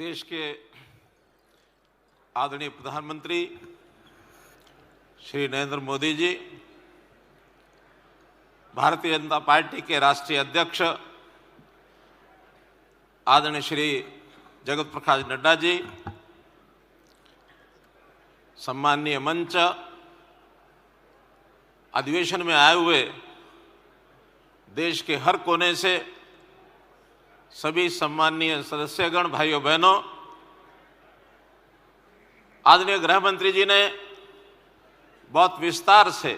देश के आदरणीय प्रधानमंत्री श्री नरेंद्र मोदी जी, भारतीय जनता पार्टी के राष्ट्रीय अध्यक्ष आदरणीय श्री जगत प्रकाश नड्डा जी, सम्माननीय मंच, अधिवेशन में आए हुए देश के हर कोने से सभी सम्माननीय सदस्यगण, भाइयों बहनों, आदरणीय गृह मंत्री जी ने बहुत विस्तार से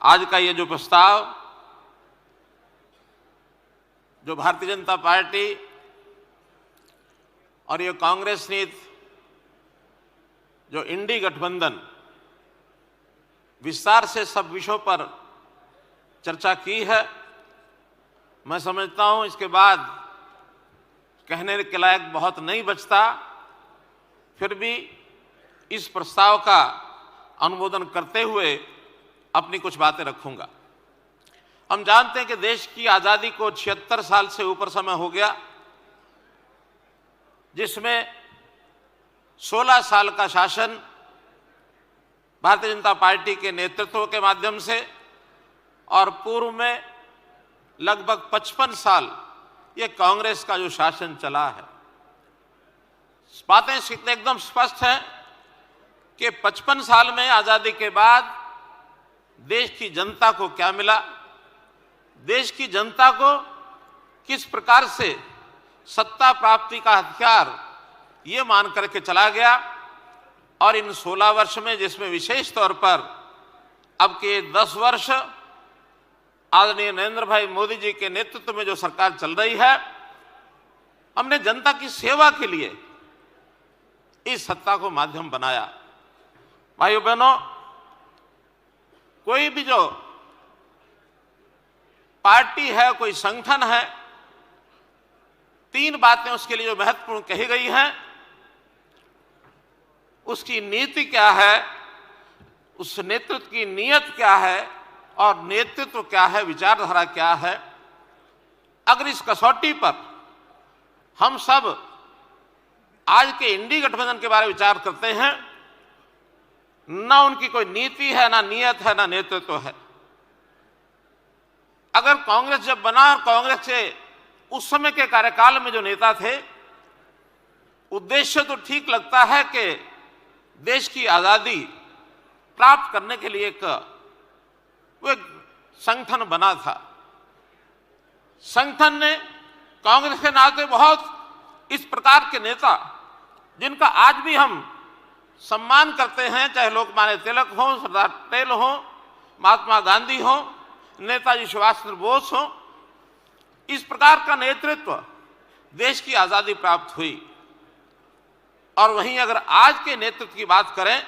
आज का ये जो प्रस्ताव जो भारतीय जनता पार्टी और ये कांग्रेस नीति जो इंडी गठबंधन विस्तार से सब विषयों पर चर्चा की है, मैं समझता हूं इसके बाद कहने के लायक बहुत नहीं बचता। फिर भी इस प्रस्ताव का अनुमोदन करते हुए अपनी कुछ बातें रखूंगा। हम जानते हैं कि देश की आज़ादी को 76 साल से ऊपर समय हो गया, जिसमें 16 साल का शासन भारतीय जनता पार्टी के नेतृत्व के माध्यम से और पूर्व में लगभग 55 साल ये कांग्रेस का जो शासन चला है। बातें एकदम स्पष्ट है कि 55 साल में आज़ादी के बाद देश की जनता को क्या मिला, देश की जनता को किस प्रकार से सत्ता प्राप्ति का हथियार ये मान करके चला गया। और इन 16 वर्ष में, जिसमें विशेष तौर पर अब के 10 वर्ष आदरणीय नरेंद्र भाई मोदी जी के नेतृत्व में जो सरकार चल रही है, हमने जनता की सेवा के लिए इस सत्ता को माध्यम बनाया। भाइयों बहनों, कोई भी जो पार्टी है, कोई संगठन है, 3 बातें उसके लिए जो महत्वपूर्ण कही गई हैं, उसकी नीति क्या है, उस नेतृत्व की नीयत क्या है और नेतृत्व क्या है, विचारधारा क्या है। अगर इस कसौटी पर हम सब आज के इंडी गठबंधन के बारे में विचार करते हैं, ना उनकी कोई नीति है, ना नीयत है, ना नेतृत्व है। अगर कांग्रेस जब बना, कांग्रेस के उस समय के कार्यकाल में जो नेता थे, उद्देश्य तो ठीक लगता है कि देश की आजादी प्राप्त करने के लिए वो एक संगठन बना था। संगठन ने कांग्रेस के नाते बहुत इस प्रकार के नेता जिनका आज भी हम सम्मान करते हैं, चाहे लोकमान्य तिलक हो, सरदार पटेल हो, महात्मा गांधी हो, नेताजी सुभाष चंद्र बोस हो, इस प्रकार का नेतृत्व देश की आजादी प्राप्त हुई। और वहीं अगर आज के नेतृत्व की बात करें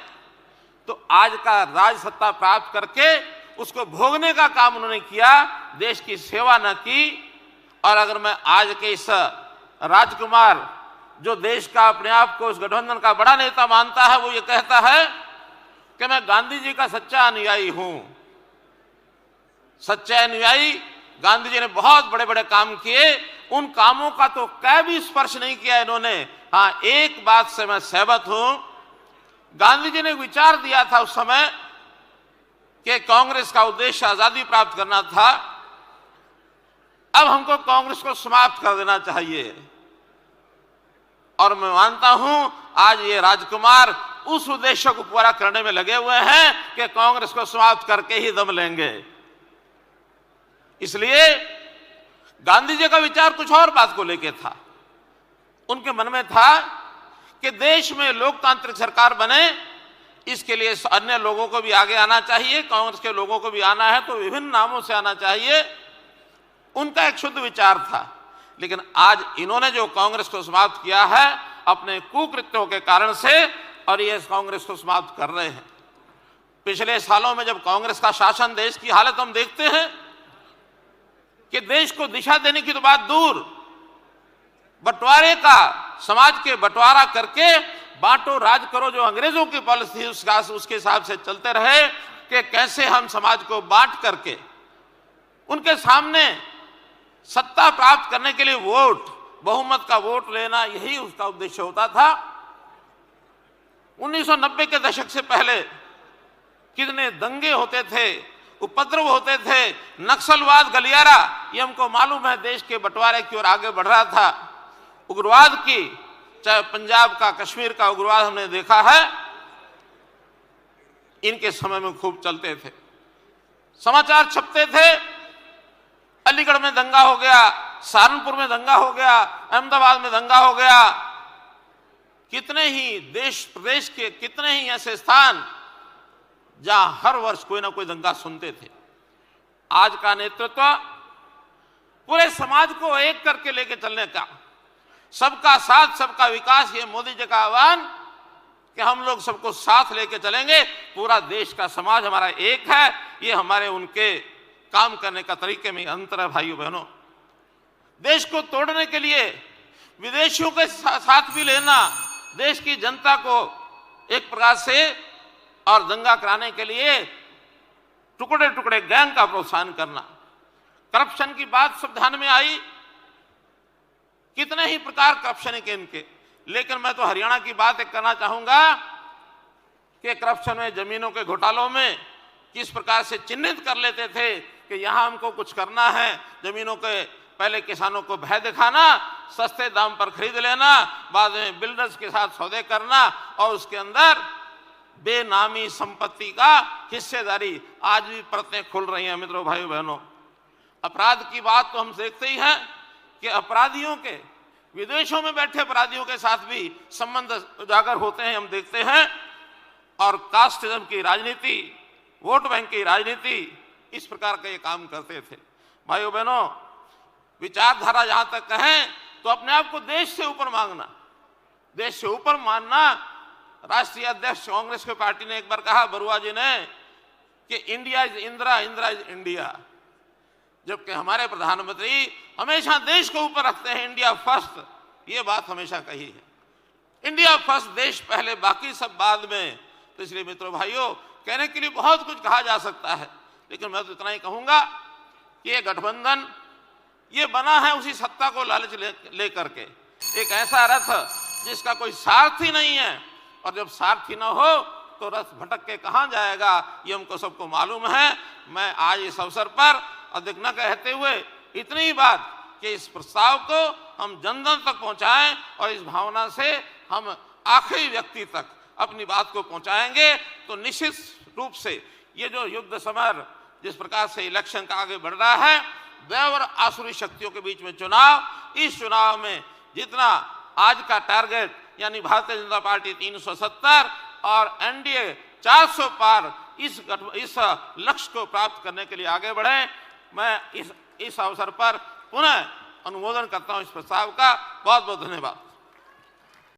तो आज का राज सत्ता प्राप्त करके उसको भोगने का काम उन्होंने किया, देश की सेवा न की। और अगर मैं आज के इस राजकुमार जो देश का अपने आप को इस गठबंधन का बड़ा नेता मानता है, वो ये कहता है कि मैं गांधी जी का सच्चा अनुयायी हूं। सच्चा अनुयायी, गांधी जी ने बहुत बड़े बड़े काम किए, उन कामों का तो कै भी स्पर्श नहीं किया इन्होंने। हाँ, एक बात से मैं सहमत हूं, गांधी जी ने विचार दिया था उस समय कि कांग्रेस का उद्देश्य आजादी प्राप्त करना था, अब हमको कांग्रेस को समाप्त कर देना चाहिए। और मैं मानता हूं आज ये राजकुमार उस उद्देश्य को पूरा करने में लगे हुए हैं कि कांग्रेस को समाप्त करके ही दम लेंगे। इसलिए गांधी जी का विचार कुछ और बात को लेकर था। उनके मन में था कि देश में लोकतांत्रिक सरकार बने, इसके लिए अन्य लोगों को भी आगे आना चाहिए, कांग्रेस के लोगों को भी आना है तो विभिन्न नामों से आना चाहिए। उनका एक शुद्ध विचार था। लेकिन आज इन्होंने जो कांग्रेस को समाप्त किया है अपने कुकृत्यों के कारण से, और ये कांग्रेस को समाप्त कर रहे हैं। पिछले सालों में जब कांग्रेस का शासन, देश की हालत हम देखते हैं कि देश को दिशा देने की तो बात दूर, बंटवारे का, समाज के बंटवारा करके बांटो राज करो जो अंग्रेजों की पॉलिसी उसके हिसाब से चलते रहे कि कैसे हम समाज को बांट करके उनके सामने सत्ता प्राप्त करने के लिए वोट बहुमत का वोट लेना, यही उसका उद्देश्य होता था। 1990 के दशक से पहले कितने दंगे होते थे, उपद्रव होते थे, नक्सलवाद, गलियारा, ये हमको मालूम है, देश के बंटवारे की ओर आगे बढ़ रहा था। उग्रवाद की, चाहे पंजाब का, कश्मीर का उग्रवाद हमने देखा है, इनके समय में खूब चलते थे। समाचार छपते थे, अलीगढ़ में दंगा हो गया, सहारनपुर में दंगा हो गया, अहमदाबाद में दंगा हो गया। कितने ही देश प्रदेश के कितने ही ऐसे स्थान जहां हर वर्ष कोई ना कोई दंगा सुनते थे। आज का नेतृत्व पूरे समाज को एक करके लेके चलने का, सबका साथ सबका विकास, ये मोदी जी का आह्वान कि हम लोग सबको साथ लेके चलेंगे, पूरा देश का समाज हमारा एक है, ये हमारे उनके काम करने का तरीके में अंतर है। भाइयों बहनों, देश को तोड़ने के लिए विदेशियों के साथ भी लेना, देश की जनता को एक प्रकार से और दंगा कराने के लिए टुकड़े टुकड़े गैंग का प्रोत्साहन करना। करप्शन की बात सब ध्यान में आई, कितने ही प्रकार करप्शन के इनके, लेकिन मैं तो हरियाणा की बात एक करना चाहूंगा कि करप्शन में, जमीनों के घोटालों में किस प्रकार से चिन्हित कर लेते थे कि यहां हमको कुछ करना है, जमीनों के पहले किसानों को भय दिखाना, सस्ते दाम पर खरीद लेना, बाद में बिल्डर्स के साथ सौदे करना और उसके अंदर बेनामी संपत्ति का हिस्सेदारी, आज भी परतें खुल रही हैं। मित्रों, भाइयों बहनों, अपराध की बात तो हम देखते ही हैं कि अपराधियों के, विदेशों में बैठे अपराधियों के साथ भी संबंध उजागर होते हैं, हम देखते हैं। और कास्टिज्म की राजनीति, वोट बैंक की राजनीति, इस प्रकार का ये काम करते थे। भाइयों बहनों, विचारधारा जहां तक कहें तो अपने आप को देश से ऊपर मांगना, देश से ऊपर मानना। राष्ट्रीय अध्यक्ष कांग्रेस की पार्टी ने एक बार कहा, बरुआ जी ने, कि India is Indira, Indira is India, जबकि हमारे प्रधानमंत्री हमेशा देश को ऊपर रखते हैं, इंडिया फर्स्ट, ये बात हमेशा कही है। इंडिया फर्स्ट, देश पहले, बाकी सब बाद में। तो इसलिए मित्रों भाइयों, कहने के लिए बहुत कुछ कहा जा सकता है, लेकिन मैं तो इतना ही कहूंगा कि ये गठबंधन ये बना है उसी सत्ता को लालच ले करके, एक ऐसा रथ जिसका कोई सारथी नहीं है, और जब सारथी ना हो तो रथ भटक के कहां जाएगा, ये हमको सबको मालूम है। मैं आज इस अवसर पर अधिक न कहते हुए इतनी ही बात कि इस प्रस्ताव को हम जन जन तक पहुंचाएं और इस भावना से हम आखिरी व्यक्ति तक अपनी बात को पहुंचाएंगे, तो निश्चित रूप से ये जो युद्ध समर जिस प्रकार से इलेक्शन का आगे बढ़ रहा है, दैव और आसुरी शक्तियों के बीच में चुनाव, इस चुनाव में जितना आज का टारगेट यानी भारतीय जनता पार्टी 370 और एनडीए 400 पार, इस लक्ष्य को प्राप्त करने के लिए आगे बढ़े। मैं इस अवसर पर पुनः अनुमोदन करता हूं इस प्रस्ताव का। बहुत बहुत धन्यवाद।